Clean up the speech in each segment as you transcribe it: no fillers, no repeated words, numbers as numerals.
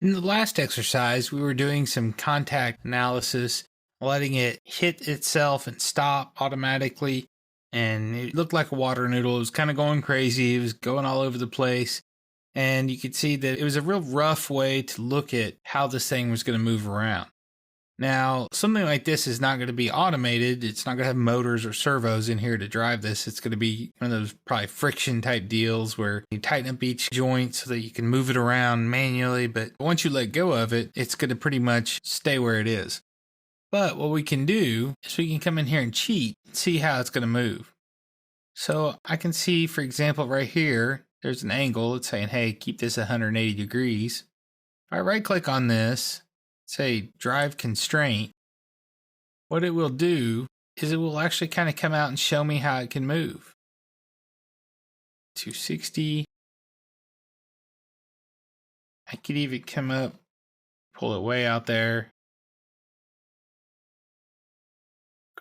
In the last exercise, we were doing some contact analysis, letting it hit itself and stop automatically. And it looked like a water noodle. It was kind of going crazy. It was going all over the place. And you could see that it was a real rough way to look at how this thing was going to move around. Now, something like this is not going to be automated. It's not going to have motors or servos in here to drive this. It's going to be one of those probably friction type deals where you tighten up each joint so that you can move it around manually. But once you let go of it, it's going to pretty much stay where it is. But what we can do is we can come in here and cheat and see how it's going to move. So I can see, for example, right here, there's an angle. It's saying, hey, keep this 180 degrees. If I right click on this, say drive constraint, what it will do is it will actually kind of come out and show me how it can move. 260. I could even come up, pull it way out there,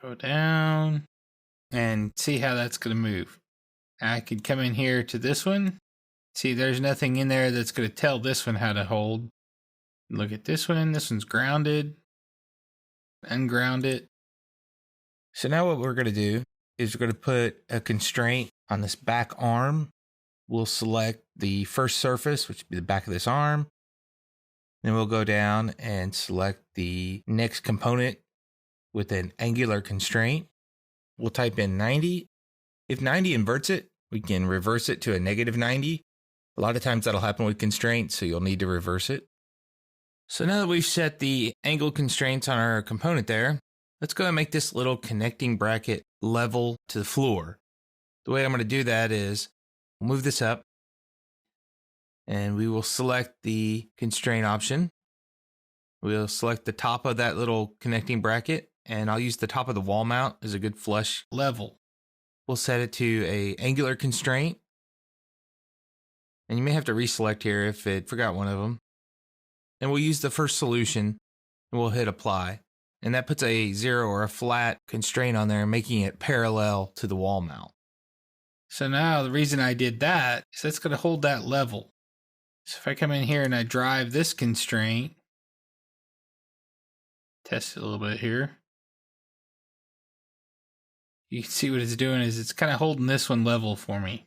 go down, and see how that's going to move. I could come in here to this one. See, there's nothing in there that's going to tell this one how to hold. Look at this one. This one's grounded. Unground it. So now what we're going to do is we're going to put a constraint on this back arm. We'll select the first surface, which would be the back of this arm. Then we'll go down and select the next component with an angular constraint. We'll type in 90. If 90 inverts it, we can reverse it to a negative 90. A lot of times that'll happen with constraints, so you'll need to reverse it. So now that we've set the angle constraints on our component there, let's go and make this little connecting bracket level to the floor. The way I'm going to do that is we'll move this up and we will select the constraint option. We'll select the top of that little connecting bracket, and I'll use the top of the wall mount as a good flush level. We'll set it to a angular constraint. And you may have to reselect here if it forgot one of them. And we'll use the first solution and we'll hit apply. And that puts a 0 or a flat constraint on there, making it parallel to the wall mount. So now the reason I did that is that's going to hold that level. So if I come in here and I drive this constraint, test it a little bit here. You can see what it's doing is it's kind of holding this one level for me.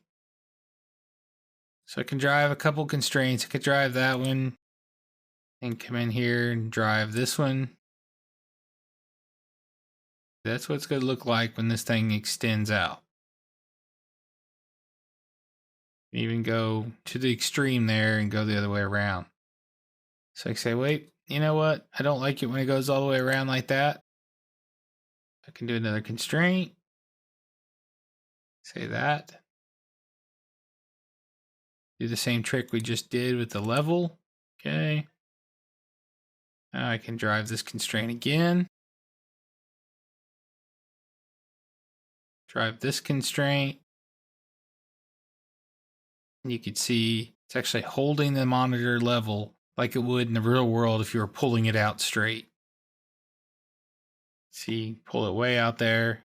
So I can drive a couple constraints. I could drive that one and come in here and drive this one. That's what it's going to look like when this thing extends out. Even go to the extreme there and go the other way around. So I can say, wait, you know what? I don't like it when it goes all the way around like that. I can do another constraint. Say that. Do the same trick we just did with the level. Okay. Now I can drive this constraint again. Drive this constraint. And you can see it's actually holding the monitor level like it would in the real world if you were pulling it out straight. See, pull it way out there.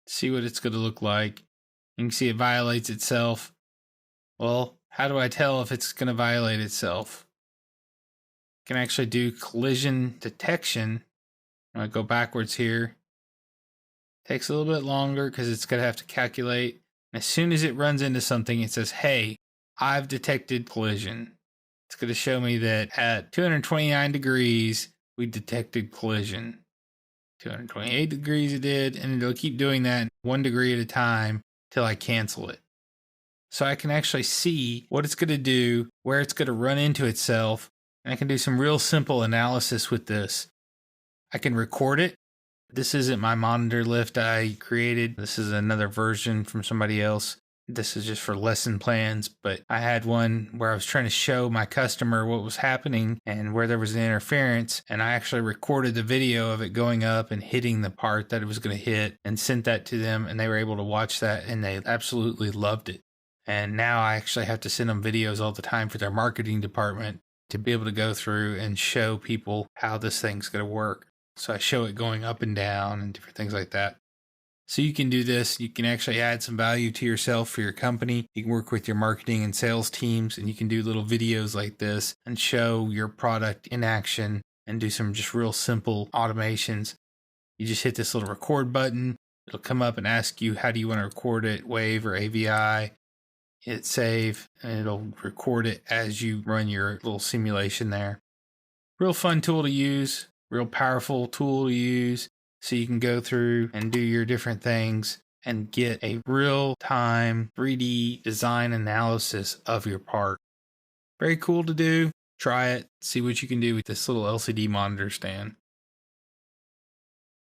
See what it's going to look like. You can see it violates itself. Well, how do I tell if it's going to violate itself? I can actually do collision detection. I'm going to go backwards here. Takes a little bit longer because it's going to have to calculate. As soon as it runs into something, it says, hey, I've detected collision. It's going to show me that at 229 degrees, we detected collision. 228 degrees it did, and it'll keep doing that 1 degree at a time till I cancel it. So I can actually see what it's going to do, where it's going to run into itself, and I can do some real simple analysis with this. I can record it. This isn't my monitor lift I created. This is another version from somebody else. This is just for lesson plans, but I had one where I was trying to show my customer what was happening and where there was an interference, and I actually recorded the video of it going up and hitting the part that it was going to hit and sent that to them, and they were able to watch that, and they absolutely loved it. And now I actually have to send them videos all the time for their marketing department to be able to go through and show people how this thing's going to work. So I show it going up and down and different things like that. So you can do this. You can actually add some value to yourself for your company. You can work with your marketing and sales teams, and you can do little videos like this and show your product in action and do some just real simple automations. You just hit this little record button. It'll come up and ask you, how do you want to record it, WAV or AVI? Hit save, and it'll record it as you run your little simulation there. Real fun tool to use, real powerful tool to use. So you can go through and do your different things and get a real-time 3D design analysis of your part. Very cool to do. Try it. See what you can do with this little LCD monitor stand.